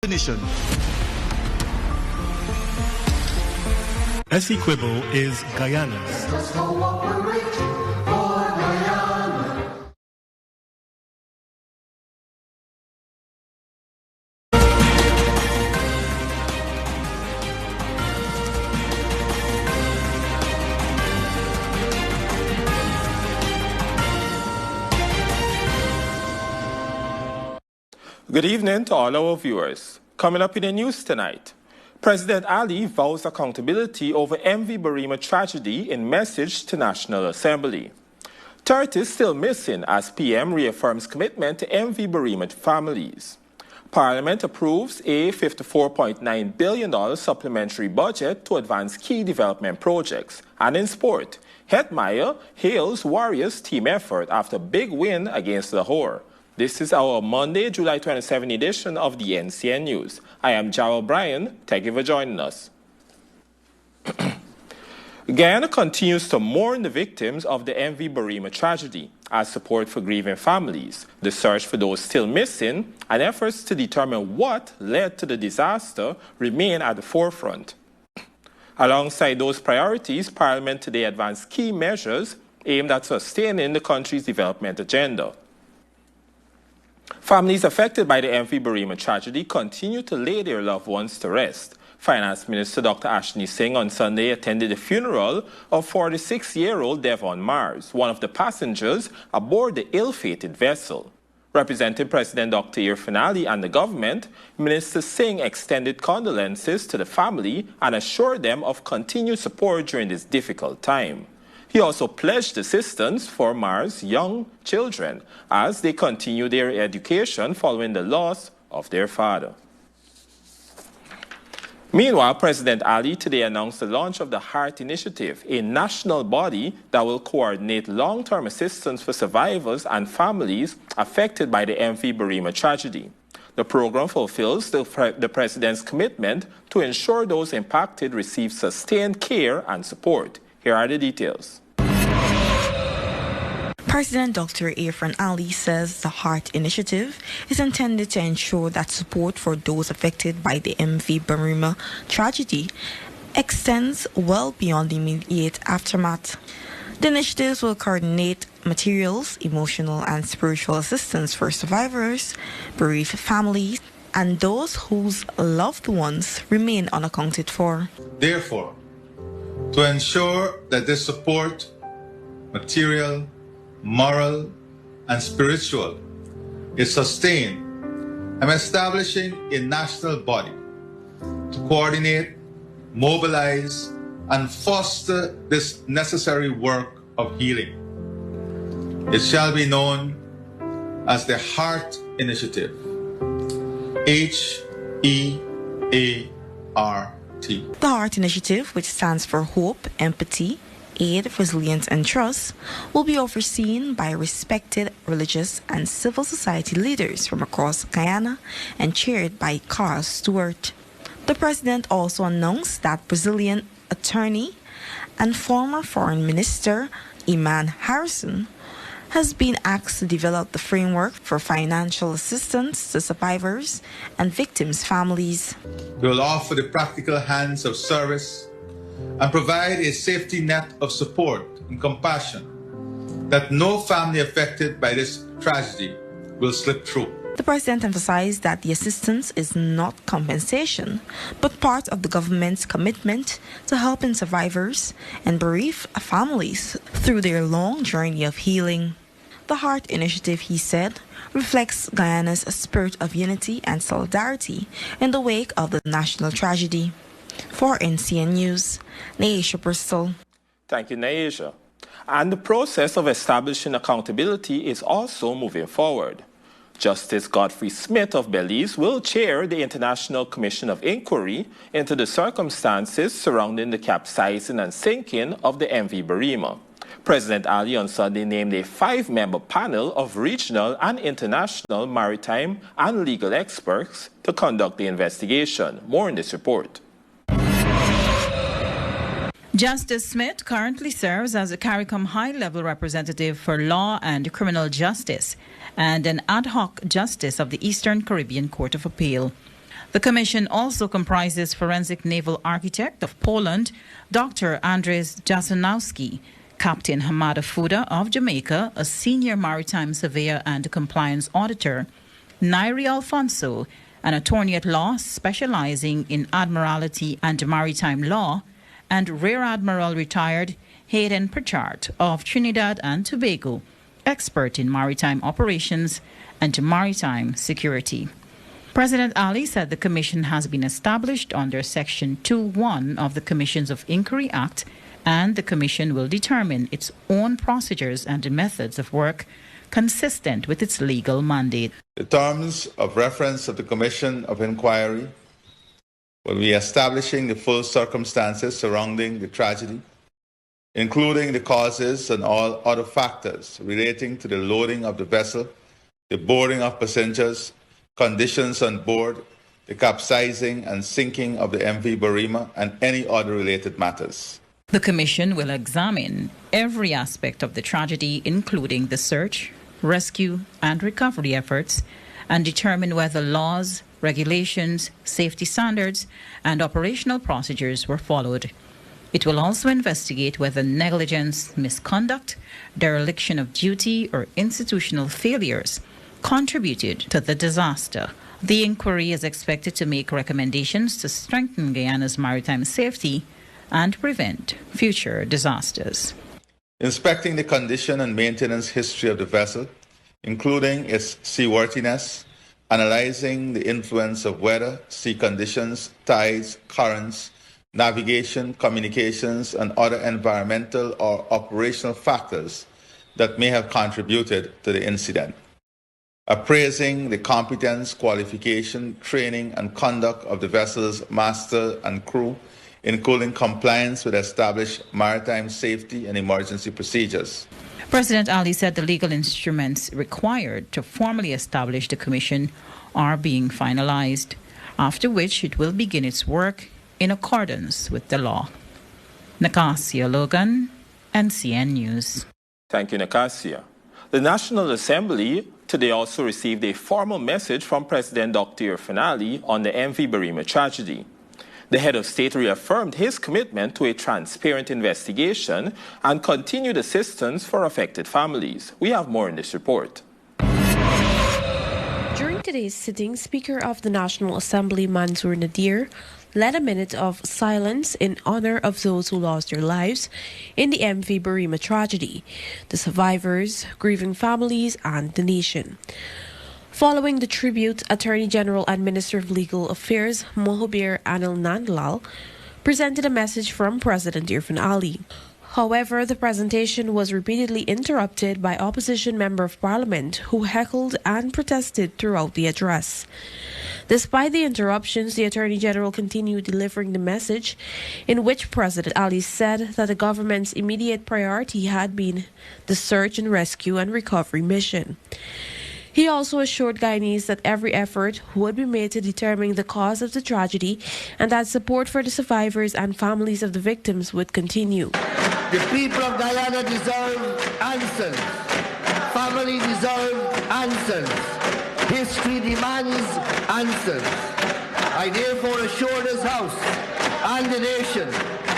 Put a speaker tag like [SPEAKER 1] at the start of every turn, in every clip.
[SPEAKER 1] Definition. Essequibo is Guyana's.
[SPEAKER 2] Good evening to all our viewers. Coming up in the news tonight, President Ali vows accountability over MV Berima tragedy in message to National Assembly. 30 still missing as PM reaffirms commitment to MV Berima families. Parliament approves a $54.9 billion supplementary budget to advance key development projects. And in sport, Hetmeyer hails Warriors' team effort after big win against Lahore. This is our Monday, July 27 edition of the NCN News. I am Jarrell Bryan. Thank you for joining us. Guyana continues to mourn the victims of the MV Berima tragedy as support for grieving families, the search for those still missing, and efforts to determine what led to the disaster remain at the forefront. Alongside those priorities, Parliament today advanced key measures aimed at sustaining the country's development agenda. Families affected by the MV Berima tragedy continue to lay their loved ones to rest. Finance Minister Dr. Ashley Singh on Sunday attended the funeral of 46-year-old Devon Mars, one of the passengers aboard the ill-fated vessel. Representing President Dr. Irfan Ali and the government, Minister Singh extended condolences to the family and assured them of continued support during this difficult time. He also pledged assistance for Mars' young children as they continue their education following the loss of their father. Meanwhile, President Ali today announced the launch of the Heart Initiative, a national body that will coordinate long-term assistance for survivors and families affected by the MV Berima tragedy. The program fulfills the President's commitment to ensure those impacted receive sustained care and support. Here are the details.
[SPEAKER 3] President Dr. Irfan Ali says the Heart Initiative is intended to ensure that support for those affected by the MV Berima tragedy extends well beyond the immediate aftermath. The initiatives will coordinate materials, emotional and spiritual assistance for survivors, bereaved families, and those whose loved ones remain unaccounted for.
[SPEAKER 4] Therefore, to ensure that this support, material, moral, and spiritual, is sustained, I'm establishing a national body to coordinate, mobilize, and foster this necessary work of healing. It shall be known as the Heart Initiative, H-E-A-R-T.
[SPEAKER 3] The Heart Initiative, which stands for Hope, Empathy, Aid, Resilience and Trust, will be overseen by respected religious and civil society leaders from across Guyana and chaired by Carl Stewart. The President also announced that Brazilian attorney and former Foreign Minister Iman Harrison has been asked to develop the framework for financial assistance to survivors and victims' families.
[SPEAKER 4] We will offer the practical hands of service and provide a safety net of support and compassion that no family affected by this tragedy will slip through.
[SPEAKER 3] The President emphasized that the assistance is not compensation, but part of the government's commitment to helping survivors and bereaved families through their long journey of healing. The Heart Initiative, he said, reflects Guyana's spirit of unity and solidarity in the wake of the national tragedy. For NCN News, Naisha Bristol.
[SPEAKER 2] Thank you, Naisha. And the process of establishing accountability is also moving forward. Justice Godfrey Smith of Belize will chair the International Commission of Inquiry into the circumstances surrounding the capsizing and sinking of the MV Berima. President Ali on Sunday named a 5-member panel of regional and international maritime and legal experts to conduct the investigation. More in this report.
[SPEAKER 5] Justice Smith currently serves as a CARICOM high-level representative for law and criminal justice and an ad hoc justice of the Eastern Caribbean Court of Appeal. The commission also comprises forensic naval architect of Poland, Dr. Andrzej Jasanowski, Captain Hamada Fuda of Jamaica, a senior maritime surveyor and compliance auditor, Nairi Alfonso, an attorney at law specializing in admiralty and maritime law, and Rear Admiral retired Hayden Pritchard of Trinidad and Tobago, expert in maritime operations and maritime security. President Ali said the commission has been established under Section 2.1 of the Commissions of Inquiry Act, and the commission will determine its own procedures and methods of work consistent with its legal mandate.
[SPEAKER 4] The terms of reference of the Commission of Inquiry will be establishing the full circumstances surrounding the tragedy, including the causes and all other factors relating to the loading of the vessel, the boarding of passengers, conditions on board, the capsizing and sinking of the MV Berima, and any other related matters.
[SPEAKER 5] The commission will examine every aspect of the tragedy, including the search, rescue, and recovery efforts, and determine whether laws, regulations, safety standards, and operational procedures were followed. It will also investigate whether negligence, misconduct, dereliction of duty, or institutional failures contributed to the disaster. The inquiry is expected to make recommendations to strengthen Guyana's maritime safety and prevent future disasters.
[SPEAKER 4] Inspecting the condition and maintenance history of the vessel, including its seaworthiness, analyzing the influence of weather, sea conditions, tides, currents, navigation, communications, and other environmental or operational factors that may have contributed to the incident. Appraising the competence, qualification, training, and conduct of the vessel's master and crew, including compliance with established maritime safety and emergency procedures.
[SPEAKER 5] President Ali said the legal instruments required to formally establish the commission are being finalized, after which it will begin its work in accordance with the law. Nakasia Logan, NCN News.
[SPEAKER 2] Thank you, Nakasia. The National Assembly today also received a formal message from President Dr. Irfaan Ali on the MV Berima tragedy. The head of state reaffirmed his commitment to a transparent investigation and continued assistance for affected families. We have more in this report.
[SPEAKER 6] During today's sitting, Speaker of the National Assembly Mansour Nadir led a minute of silence in honor of those who lost their lives in the MV Berima tragedy, the survivors, grieving families, and the nation. Following the tribute, Attorney General and Minister of Legal Affairs Mohibir Anil Nandlal presented a message from President Irfaan Ali. However, the presentation was repeatedly interrupted by opposition member of parliament who heckled and protested throughout the address. Despite the interruptions, the Attorney General continued delivering the message, in which President Ali said that the government's immediate priority had been the search and rescue and recovery mission. He also assured Guyanese that every effort would be made to determine the cause of the tragedy and that support for the survivors and families of the victims would continue.
[SPEAKER 7] The people of Guyana deserve answers. Family deserve answers. History demands answers. I therefore assure this House and the nation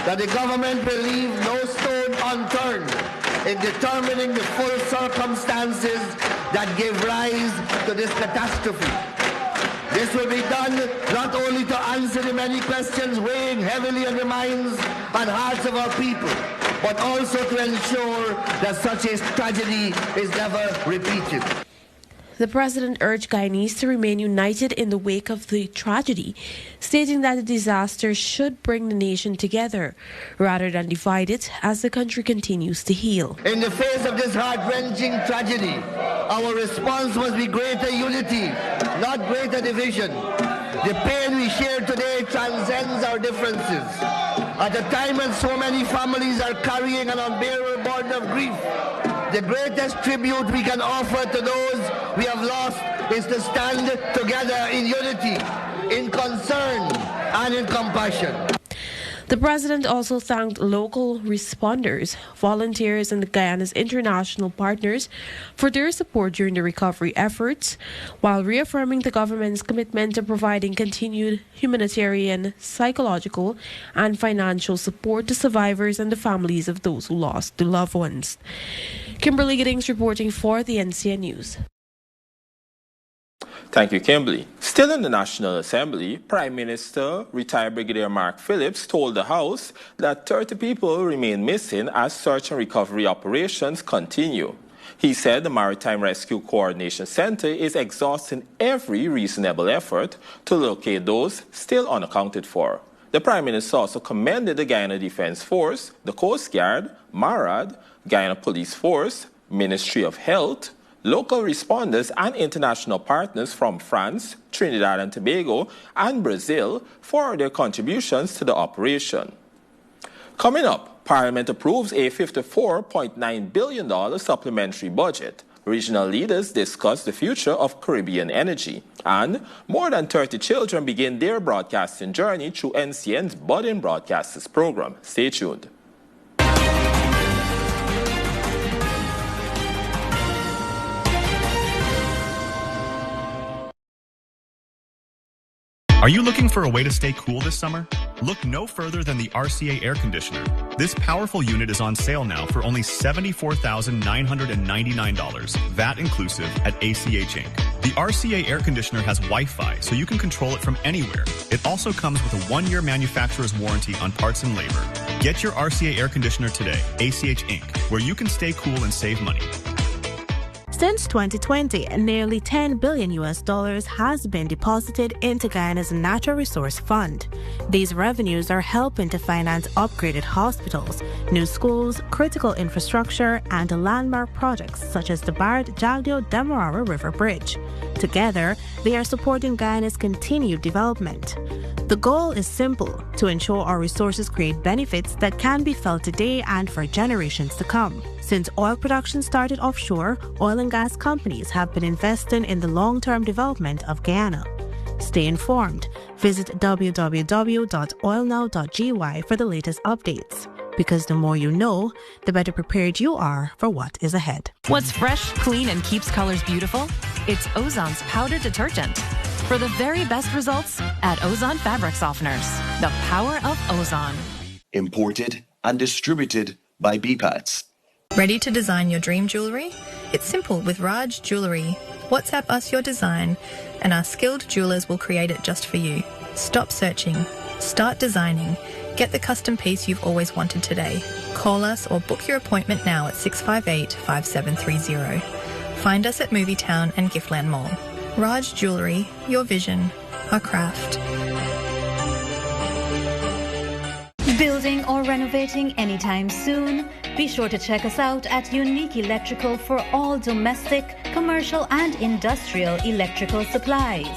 [SPEAKER 7] that the government will leave no stone unturned in determining the full circumstances that gave rise to this catastrophe. This will be done not only to answer the many questions weighing heavily on the minds and hearts of our people, but also to ensure that such a tragedy is never repeated.
[SPEAKER 6] The president urged Guyanese to remain united in the wake of the tragedy, stating that the disaster should bring the nation together rather than divide it as the country continues to heal.
[SPEAKER 7] In the face of this heart-wrenching tragedy, our response must be greater unity, not greater division. The pain we share today transcends our differences. At a time when so many families are carrying an unbearable burden of grief, the greatest tribute we can offer to those we have lost is to stand together in unity, in concern, and in compassion.
[SPEAKER 6] The president also thanked local responders, volunteers, and Guyana's international partners for their support during the recovery efforts, while reaffirming the government's commitment to providing continued humanitarian, psychological, and financial support to survivors and the families of those who lost their loved ones. Kimberly Giddings reporting for the NCN News.
[SPEAKER 2] Thank you, Kimberly. Still in the National Assembly, Prime Minister, retired Brigadier Mark Phillips, told the House that 30 people remain missing as search and recovery operations continue. He said the Maritime Rescue Coordination Center is exhausting every reasonable effort to locate those still unaccounted for. The Prime Minister also commended the Guyana Defense Force, the Coast Guard, MARAD, Guyana Police Force, Ministry of Health, local responders and international partners from France, Trinidad and Tobago, and Brazil for their contributions to the operation. Coming up, Parliament approves a $54.9 billion supplementary budget. Regional leaders discuss the future of Caribbean energy. And more than 30 children begin their broadcasting journey through NCN's Budding Broadcasters program. Stay tuned.
[SPEAKER 8] Are you looking for a way to stay cool this summer? Look no further than the RCA air conditioner. This powerful unit is on sale now for only $74,999, VAT inclusive, at ACH Inc. The RCA air conditioner has Wi-Fi, so you can control it from anywhere. It also comes with a 1-year manufacturer's warranty on parts and labor. Get your RCA air conditioner today, ACH Inc., where you can stay cool and save money.
[SPEAKER 9] Since 2020, nearly $10 billion has been deposited into Guyana's Natural Resource Fund. These revenues are helping to finance upgraded hospitals, new schools, critical infrastructure, and landmark projects such as the Bard-Jagdeo-Demerara River Bridge. Together, they are supporting Guyana's continued development. The goal is simple: to ensure our resources create benefits that can be felt today and for generations to come. Since oil production started offshore, oil and gas companies have been investing in the long-term development of Guyana. Stay informed. Visit www.oilnow.gy for the latest updates. Because the more you know, the better prepared you are for what is ahead.
[SPEAKER 10] What's fresh, clean, and keeps colors beautiful? It's Ozon's powder detergent. For the very best results, add Ozon fabric softeners. The power of Ozon.
[SPEAKER 11] Imported and distributed by BPATS.
[SPEAKER 12] Ready to design your dream jewelry? It's simple with Raj Jewelry. WhatsApp us your design and our skilled jewelers will create it just for you. Stop searching. Start designing. Get the custom piece you've always wanted today. Call us or book your appointment now at 658-5730. Find us at Movietown and Giftland Mall. Raj Jewelry, your vision, our craft.
[SPEAKER 13] Building or renovating anytime soon? Be sure to check us out at Unique Electrical for all domestic, commercial and industrial electrical supplies.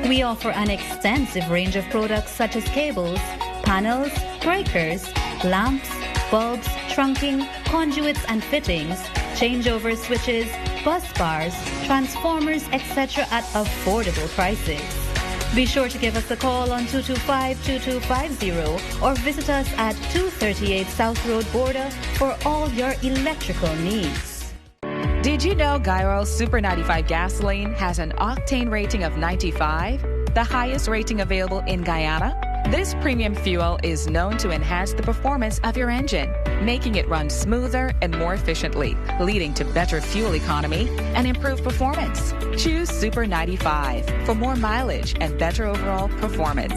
[SPEAKER 13] We offer an extensive range of products such as cables, panels, breakers, lamps, bulbs, trunking, conduits and fittings, changeover switches, bus bars, transformers, etc. at affordable prices. Be sure to give us a call on 225-2250 or visit us at 238 South Road Border for all your electrical needs.
[SPEAKER 10] Did you know Guy Super 95 gasoline has an octane rating of 95, the highest rating available in Guyana? This premium fuel is known to enhance the performance of your engine, making it run smoother and more efficiently, leading to better fuel economy and improved performance. Choose Super 95 for more mileage and better overall performance.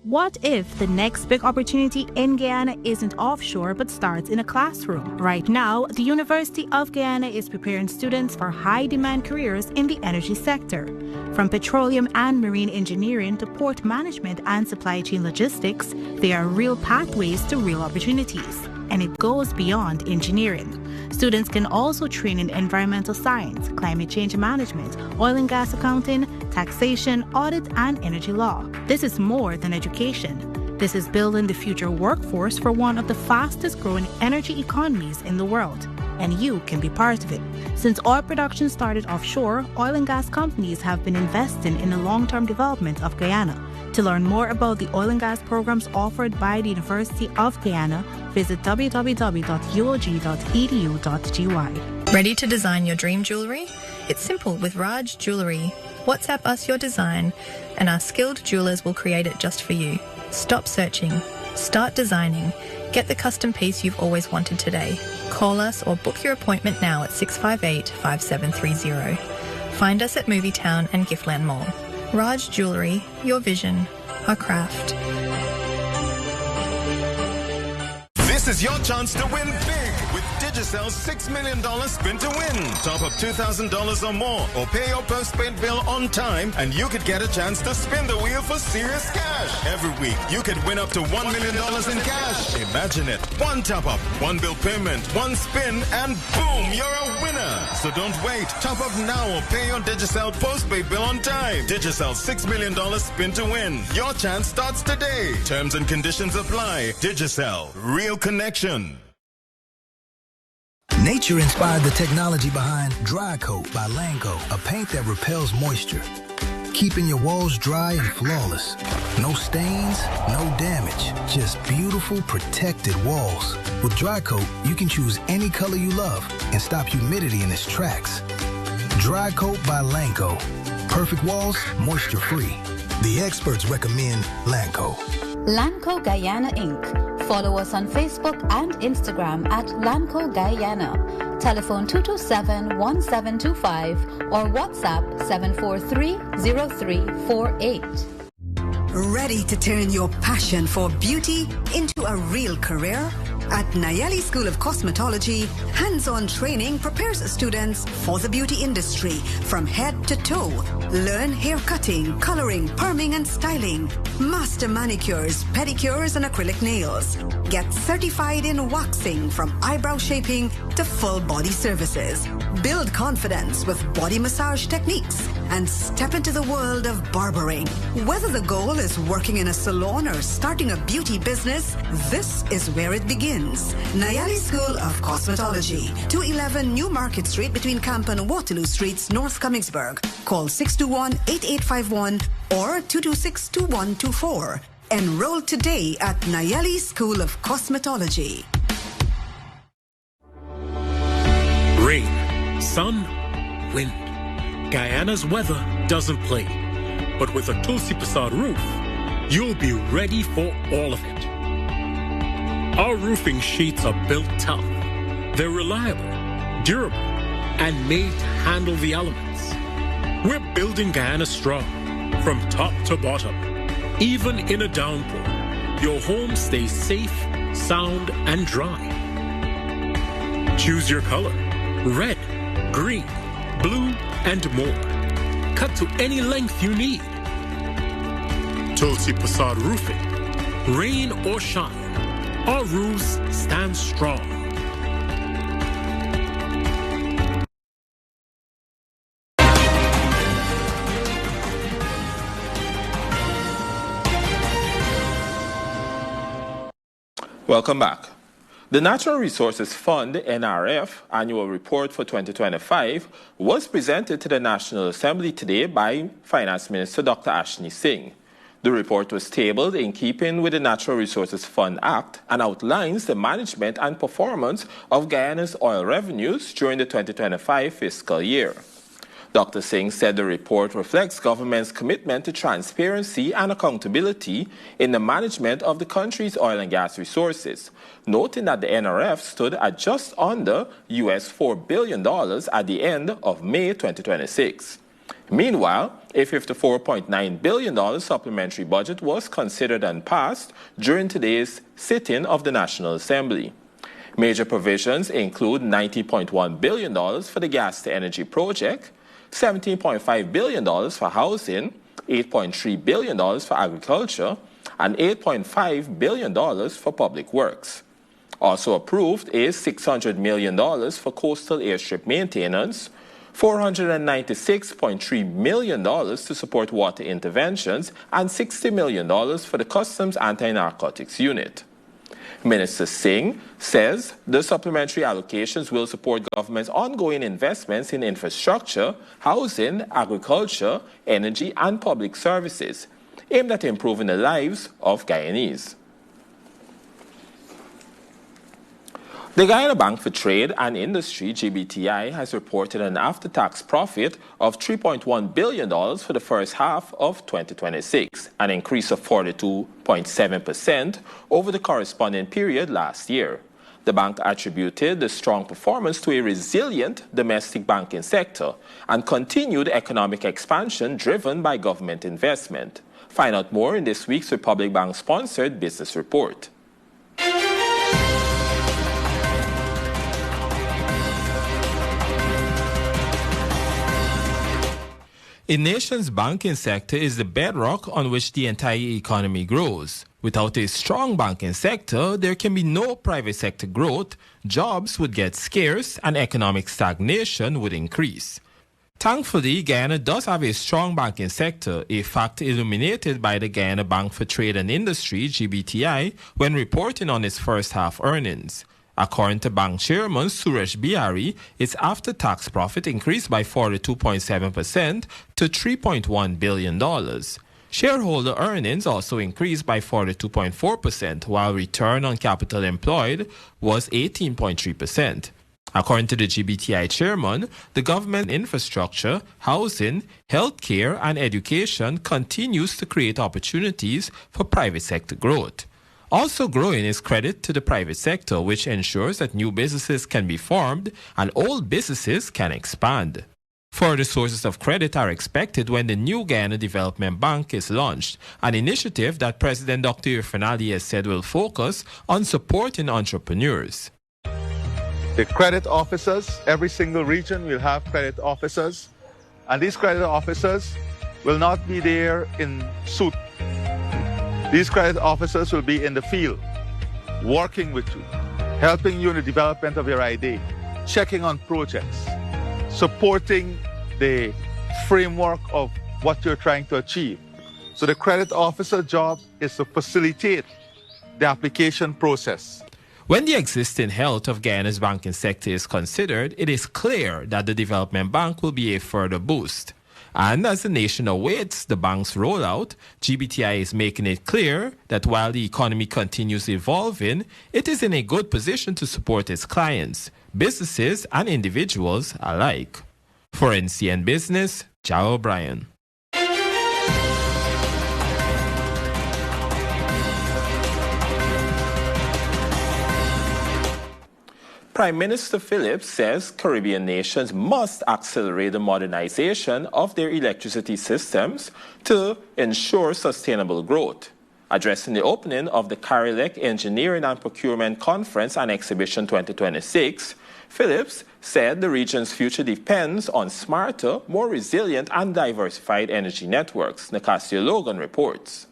[SPEAKER 9] What if the next big opportunity in Guyana isn't offshore but starts in a classroom? Right now, the University of Guyana is preparing students for high-demand careers in the energy sector. From petroleum and marine engineering to port management and supply chain logistics, there are real pathways to real opportunities. And it goes beyond engineering. Students can also train in environmental science, climate change management, oil and gas accounting, taxation, audit, and energy law. This is more than education. This is building the future workforce for one of the fastest growing energy economies in the world. And you can be part of it. Since oil production started offshore, oil and gas companies have been investing in the long-term development of Guyana. To learn more about the oil and gas programs offered by the University of Guyana, visit www.uog.edu.gy.
[SPEAKER 12] Ready to design your dream jewellery? It's simple with Raj Jewellery. WhatsApp us your design and our skilled jewellers will create it just for you. Stop searching. Start designing. Get the custom piece you've always wanted today. Call us or book your appointment now at 658-5730. Find us at Movietown and Giftland Mall. Raj Jewellery, your vision, our craft.
[SPEAKER 14] This is your chance to win big with Digicel's $6 million spin to win. Top up $2,000 or more or pay your postpaid bill on time and you could get a chance to spin the wheel for serious cash. Every week, you could win up to $1 million in cash. Imagine it. One top up, one bill payment, one spin, and boom, you're a winner. So don't wait. Top up now or pay your Digicel postpaid bill on time. Digicel's $6 million spin to win. Your chance starts today. Terms and conditions apply. Digicel. Real connection.
[SPEAKER 15] Nature inspired the technology behind Dry Coat by Lanco, a paint that repels moisture, keeping your walls dry and flawless. No stains, no damage, just beautiful protected walls. With Dry Coat, you can choose any color you love and stop humidity in its tracks. Dry Coat by Lanco. Perfect walls, moisture free. The experts recommend Lanco.
[SPEAKER 13] Lanco Guyana Inc. Follow us on Facebook and Instagram at Lanco Guyana. Telephone 227-1725 or WhatsApp 743-0348.
[SPEAKER 16] Ready to turn your passion for beauty into a real career? At Nayeli School of Cosmetology, hands-on training prepares students for the beauty industry from head to toe. Learn hair cutting, coloring, perming and styling, master manicures, pedicures and acrylic nails. Get certified in waxing from eyebrow shaping to full body services. Build confidence with body massage techniques and step into the world of barbering. Whether the goal is working in a salon or starting a beauty business, this is where it begins. Nayeli School of Cosmetology, 211 New Market Street between Camp and Waterloo Streets, North Cummingsburg. Call 621-8851 or 226-2124. Enroll today at Nayeli School of Cosmetology.
[SPEAKER 17] Rain, sun, wind. Guyana's weather doesn't play. But with a Tulsi Prasad roof, you'll be ready for all of it. Our roofing sheets are built tough. They're reliable, durable, and made to handle the elements. We're building Guyana strong, from top to bottom. Even in a downpour, your home stays safe, sound, and dry. Choose your color: red, green, blue, and more. Cut to any length you need. Tulsi Prasad Roofing. Rain or shine, our roofs stand strong.
[SPEAKER 2] Welcome back. The Natural Resources Fund, NRF, annual report for 2025 was presented to the National Assembly today by Finance Minister Dr. Ashni Singh. The report was tabled in keeping with the Natural Resources Fund Act and outlines the management and performance of Guyana's oil revenues during the 2025 fiscal year. Dr. Singh said the report reflects government's commitment to transparency and accountability in the management of the country's oil and gas resources, noting that the NRF stood at just under $4 billion at the end of May 2026. Meanwhile, a $54.9 billion supplementary budget was considered and passed during today's sitting of the National Assembly. Major provisions include $90.1 billion for the gas-to-energy project, $17.5 billion for housing, $8.3 billion for agriculture, and $8.5 billion for public works. Also approved is $600 million for coastal airstrip maintenance, $496.3 million to support water interventions, and $60 million for the Customs Anti-Narcotics Unit. Minister Singh says the supplementary allocations will support government's ongoing investments in infrastructure, housing, agriculture, energy, and public services. aimed at improving the lives of Guyanese. The Guyana Bank for Trade and Industry, GBTI, has reported an after-tax profit of $3.1 billion for the first half of 2026, an increase of 42.7% over the corresponding period last year. The bank attributed the strong performance to a resilient domestic banking sector and continued economic expansion driven by government investment. Find out more in this week's Republic Bank-sponsored business report. A nation's banking sector is the bedrock on which the entire economy grows. Without a strong banking sector, there can be no private sector growth, jobs would get scarce, and economic stagnation would increase. Thankfully, Guyana does have a strong banking sector, a fact illuminated by the Guyana Bank for Trade and Industry, GBTI, when reporting on its first half earnings. According to Bank Chairman Suresh Bihari, its after-tax profit increased by 42.7% to $3.1 billion. Shareholder earnings also increased by 42.4%, while return on capital employed was 18.3%. According to the GBTI chairman, the government infrastructure, housing, healthcare, and education continues to create opportunities for private sector growth. Also growing is credit to the private sector, which ensures that new businesses can be formed and old businesses can expand. Further sources of credit are expected when the new Guyana Development Bank is launched, an initiative that President Dr. Irfaan Ali has said will focus on supporting entrepreneurs.
[SPEAKER 4] The credit officers, every single region will have credit officers, and these credit officers will not be there in suit. These credit officers will be in the field, working with you, helping you in the development of your idea, checking on projects, supporting the framework of what you're trying to achieve. So the credit officer job is to facilitate the application process.
[SPEAKER 2] When the existing health of Guyana's banking sector is considered, it is clear that the Development Bank will be a further boost. And as the nation awaits the bank's rollout, GBTI is making it clear that while the economy continues evolving, it is in a good position to support its clients, businesses, and individuals alike. For NCN Business, Joe O'Brien. Prime Minister Phillips says Caribbean nations must accelerate the modernization of their electricity systems to ensure sustainable growth. Addressing the opening of the CARILEC Engineering and Procurement Conference and Exhibition 2026, Phillips said the region's future depends on smarter, more resilient and diversified energy networks. Nicasio Logan reports.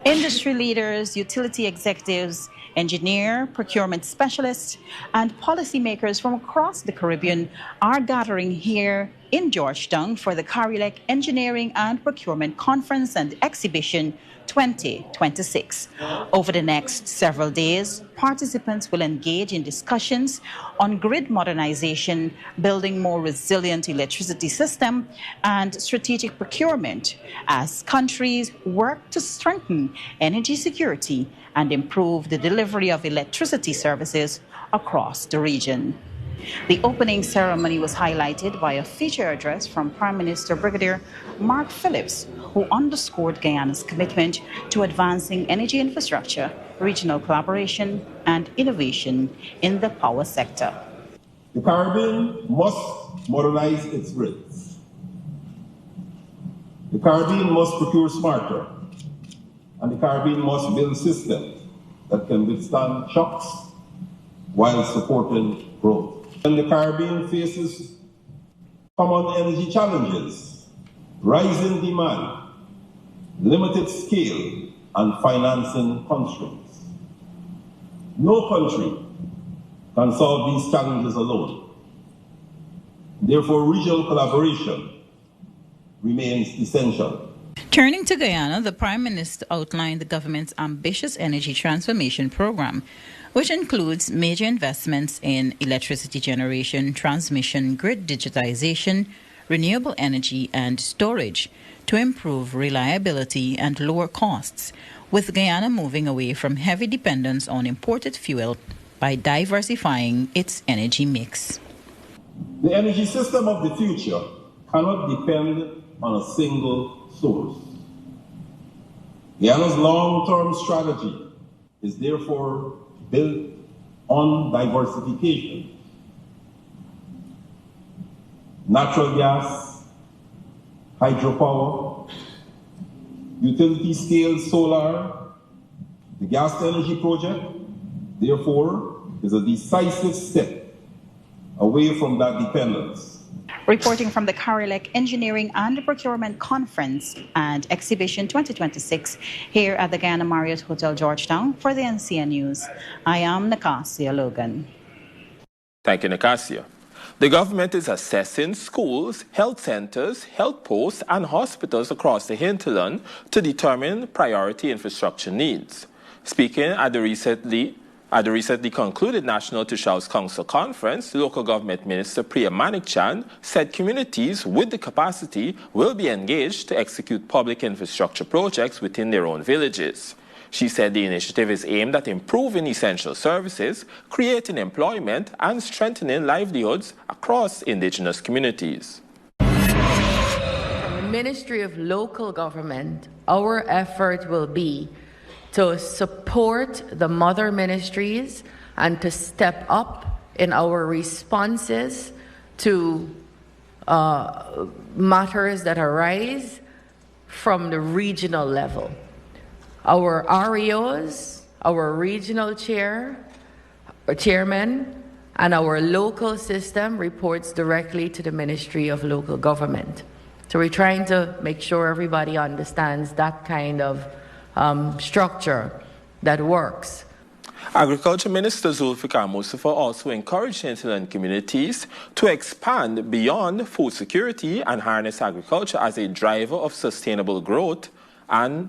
[SPEAKER 5] Industry leaders, utility executives, engineer, procurement specialists, and policymakers from across the Caribbean are gathering here in Georgetown for the CARILEC Engineering and Procurement Conference and Exhibition 2026. Over the next several days, participants will engage in discussions on grid modernization, building more resilient electricity system, and strategic procurement as countries work to strengthen energy security and improve the delivery of electricity services across the region. The opening ceremony was highlighted by a feature address from Prime Minister Brigadier Mark Phillips, who underscored Guyana's commitment to advancing energy infrastructure, regional collaboration, and innovation in the power sector.
[SPEAKER 18] The Caribbean must modernize its grids. The Caribbean must procure smarter, and the Caribbean must build systems that can withstand shocks while supporting growth. When the Caribbean faces common energy challenges, rising demand, limited scale, and financing constraints, no country can solve these challenges alone. Therefore, regional collaboration remains essential.
[SPEAKER 5] Turning to Guyana, the Prime Minister outlined the government's ambitious energy transformation program, which includes major investments in electricity generation, transmission, grid digitization, renewable energy and storage to improve reliability and lower costs, with Guyana moving away from heavy dependence on imported fuel by diversifying its energy mix.
[SPEAKER 18] The energy system of the future cannot depend on a single source. Guyana's long-term strategy is therefore built on diversification. Natural gas, hydropower, utility-scale solar, the gas energy project, therefore, is a decisive step away from that dependence.
[SPEAKER 19] Reporting from the Carilec Engineering and Procurement Conference and Exhibition 2026 here at the Guyana Marriott Hotel Georgetown for the NCN News, I am Nakasia Logan.
[SPEAKER 2] Thank you, Nakasia. The government is assessing schools, health centers, health posts, and hospitals across the hinterland to determine priority infrastructure needs. Speaking at the recently concluded National Tushaus Council Conference, Local Government Minister Priya Manikchand said communities with the capacity will be engaged to execute public infrastructure projects within their own villages. She said the initiative is aimed at improving essential services, creating employment, and strengthening livelihoods across indigenous communities.
[SPEAKER 20] From the Ministry of Local Government, our effort will be to support the mother ministries and to step up in our responses to matters that arise from the regional level. Our REOs, our regional chairman, and our local system reports directly to the Ministry of Local Government. So we're trying to make sure everybody understands that kind of structure that works.
[SPEAKER 2] Agriculture Minister Zulfikar Mustafa also encouraged hinterland communities to expand beyond food security and harness agriculture as a driver of sustainable growth and,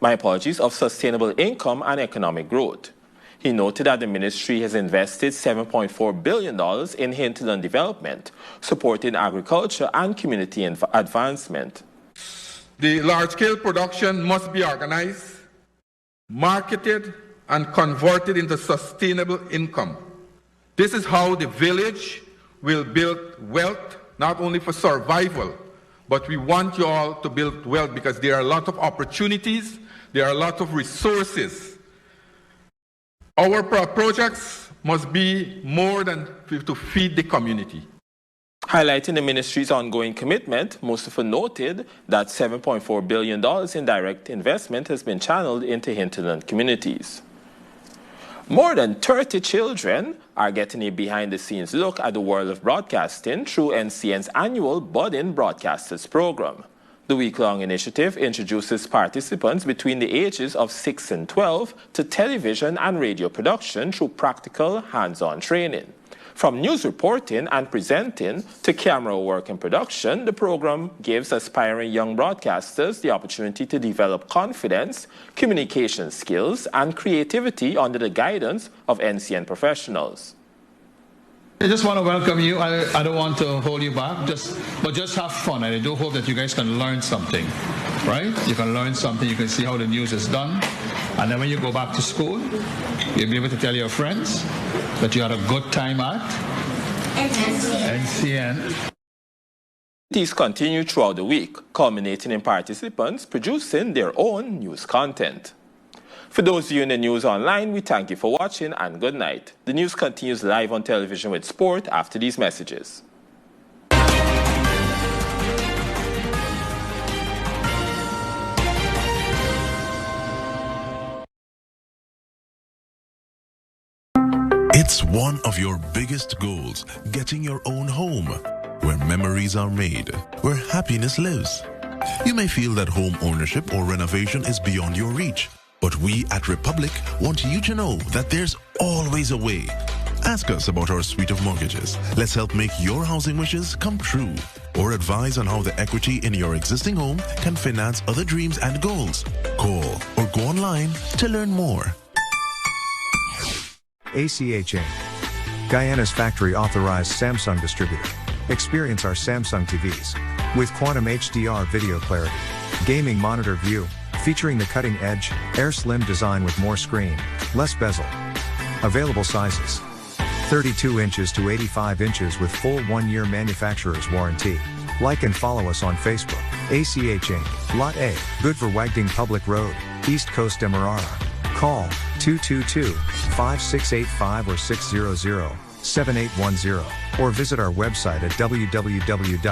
[SPEAKER 2] of sustainable income and economic growth. He noted that the ministry has invested $7.4 billion in hinterland development, supporting agriculture and community advancement.
[SPEAKER 21] The large-scale production must be organized, marketed, and converted into sustainable income. This is how the village will build wealth, not only for survival, but we want you all to build wealth because there are a lot of opportunities, there are a lot of resources. Our projects must be more than to feed the community.
[SPEAKER 2] Highlighting the ministry's ongoing commitment, Mustafa noted that $7.4 billion in direct investment has been channeled into hinterland communities. More than 30 children are getting a behind-the-scenes look at the world of broadcasting through NCN's annual Budding Broadcasters program. The week-long initiative introduces participants between the ages of 6 and 12 to television and radio production through practical, hands-on training. From news reporting and presenting to camera work and production, the program gives aspiring young broadcasters the opportunity to develop confidence, communication skills, and creativity under the guidance of NCN professionals.
[SPEAKER 22] I just want to welcome you. I don't want to hold you back, but just have fun. And I do hope that you guys can learn something, right? You can learn something. You can see how the news is done. And then when you go back to school, you'll be able to tell your friends that you had a good time at NCN.
[SPEAKER 2] These continue throughout the week, culminating in participants producing their own news content. For those of you in the news online, we thank you for watching and good night. The news continues live on television with sport after these messages.
[SPEAKER 23] It's one of your biggest goals, getting your own home, where memories are made, where happiness lives. You may feel that home ownership or renovation is beyond your reach. But we at Republic want you to know that there's always a way. Ask us about our suite of mortgages. Let's help make your housing wishes come true. Or advise on how the equity in your existing home can finance other dreams and goals. Call or go online to learn more.
[SPEAKER 24] ACH Inc., Guyana's factory authorized Samsung distributor.
[SPEAKER 1] Experience our Samsung TVs with Quantum HDR video clarity, gaming monitor view, featuring the cutting-edge, Air Slim design with more screen, less bezel. Available sizes: 32 inches to 85 inches with full 1-year manufacturer's warranty. Like and follow us on Facebook. ACH Inc., Lot A, Good for Wagding Public Road, East Coast Demerara. Call 222-5685 or 600-7810, or visit our website at www.achgy.com.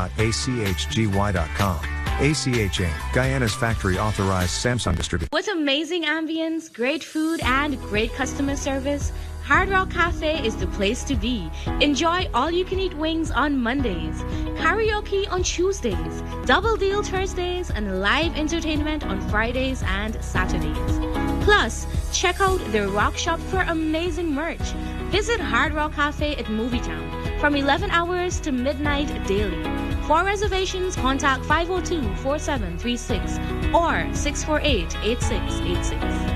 [SPEAKER 1] ACH Inc., Guyana's factory authorized Samsung distributor.
[SPEAKER 3] With amazing ambience, great food, and great customer service, Hard Rock Cafe is the place to be. Enjoy all-you-can-eat wings on Mondays, karaoke on Tuesdays, double deal Thursdays, and live entertainment on Fridays and Saturdays. Plus, check out their rock shop for amazing merch. Visit Hard Rock Cafe at Movietown from 11 hours to midnight daily. For reservations, contact 502-4736 or 648-8686.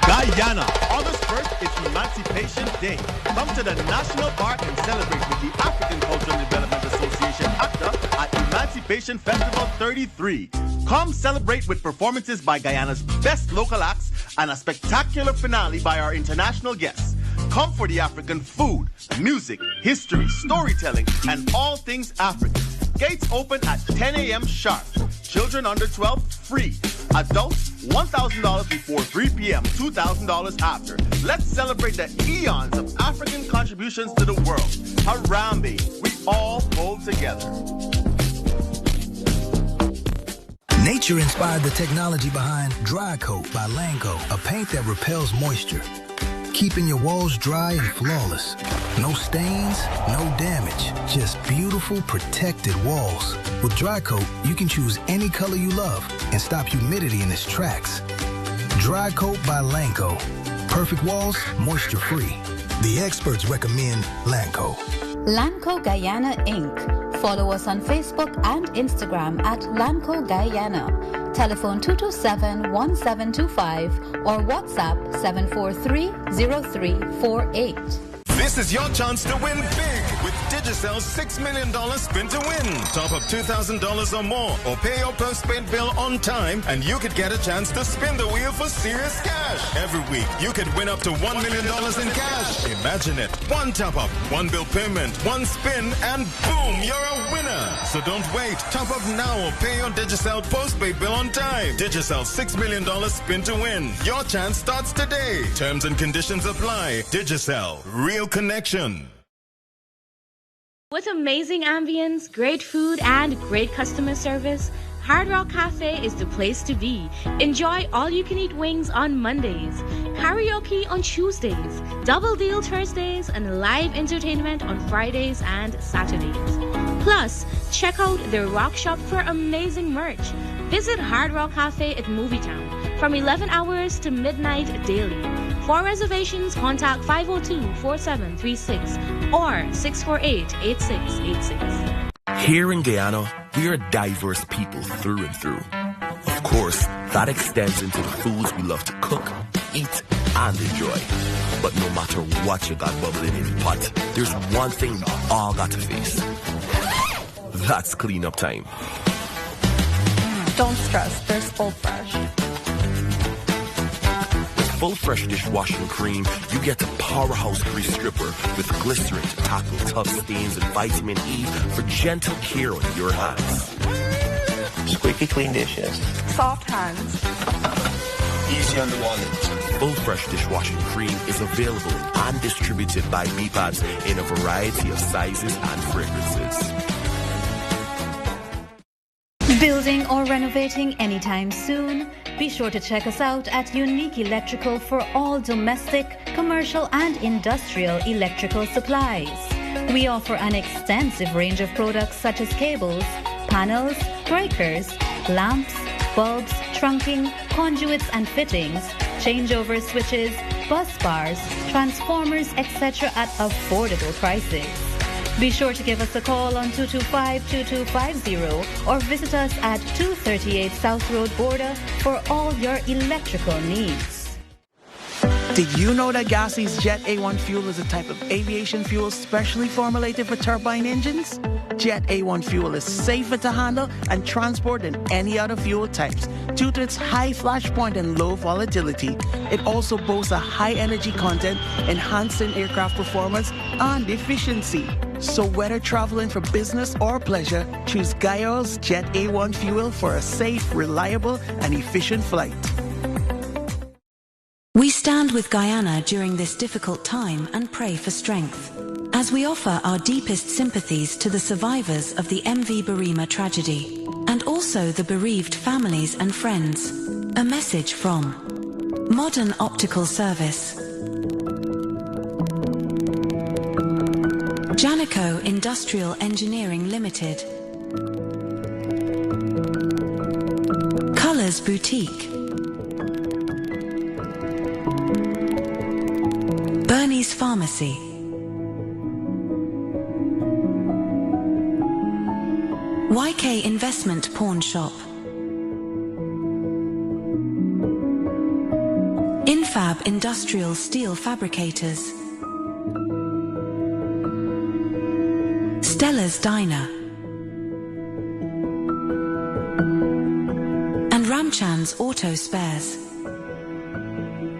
[SPEAKER 7] Guyana, August 1st is Emancipation Day. Come to the National Park and celebrate with the African Cultural Development Association, ACTA, at Emancipation Festival 33. Come celebrate with performances by Guyana's best local acts and a spectacular finale by our international guests. Come for the African food, music, history, storytelling, and all things African. Gates open at 10 a.m. sharp. Children under 12, free. Adults, $1,000 before 3 p.m., $2,000 after. Let's celebrate the eons of African contributions to the world. Harambe, we all pull together.
[SPEAKER 15] Nature inspired the technology behind Dry Coat by Lanco, a paint that repels moisture, keeping your walls dry and flawless. No stains, no damage, just beautiful protected walls. With Dry Coat, you can choose any color you love and stop humidity in its tracks. Dry Coat by Lanco. Perfect walls, moisture free. The experts recommend Lanco.
[SPEAKER 13] Lanco Guyana Inc. Follow us on Facebook and Instagram at Lanco Guyana. Telephone 227-1725 or WhatsApp 743-0348.
[SPEAKER 14] This is your chance to win big with Digicel's $6 million spin to win. Top up $2,000 or more or pay your postpaid bill on time and you could get a chance to spin the wheel for serious cash. Every week, you could win up to $1 million in cash. Imagine it. One top up, one bill payment, one spin, and boom, you're a winner. So don't wait. Top up now or pay your Digicel postpaid bill on time. Digicel's $6 million spin to win. Your chance starts today. Terms and conditions apply. Digicel. Real connection.
[SPEAKER 3] With amazing ambience, great food, and great customer service, Hard Rock Cafe is the place to be. Enjoy all-you-can-eat wings on Mondays, karaoke on Tuesdays, double deal Thursdays, and live entertainment on Fridays and Saturdays. Plus, check out their rock shop for amazing merch. Visit Hard Rock Cafe at Movietown from 11 hours to midnight daily. For reservations, contact 502-4736 or 648-8686.
[SPEAKER 24] Here in Guyana, we are diverse people through and through. Of course, that extends into the foods we love to cook, eat, and enjoy. But no matter what you got bubbling in the pot, there's one thing we all got to face. That's cleanup time.
[SPEAKER 25] Don't stress, there's Full Fresh.
[SPEAKER 24] Full Fresh dishwashing cream, you get a powerhouse grease stripper with glycerin to tackle tough stains and vitamin E for gentle care on your hands.
[SPEAKER 25] Squeaky clean dishes. Soft hands. Easy on the wallet.
[SPEAKER 24] Full Fresh dishwashing cream is available and distributed by BPADS in a variety of sizes and fragrances.
[SPEAKER 13] Building or renovating anytime soon? Be sure to check us out at Unique Electrical for all domestic, commercial and industrial electrical supplies. We offer an extensive range of products such as cables, panels, breakers, lamps, bulbs, trunking, conduits and fittings, changeover switches, bus bars, transformers, etc. at affordable prices. Be sure to give us a call on 225-2250 or visit us at 238 South Road Border for all your electrical needs.
[SPEAKER 6] Did you know that Gassie's Jet A1 fuel is a type of aviation fuel specially formulated for turbine engines? Jet A1 fuel is safer to handle and transport than any other fuel types due to its high flash point and low volatility. It also boasts a high energy content, enhancing aircraft performance and efficiency. So whether traveling for business or pleasure, choose Guyana's Jet A1 fuel for a safe, reliable and efficient flight.
[SPEAKER 8] We stand with Guyana during this difficult time and pray for strength, as we offer our deepest sympathies to the survivors of the MV Berima tragedy, and also the bereaved families and friends. A message from Modern Optical Service, Janico Industrial Engineering Limited, Colours Boutique, Bernie's Pharmacy, YK Investment Pawn Shop, Infab Industrial Steel Fabricators, Stella's Diner, and Ramchand's Auto Spares.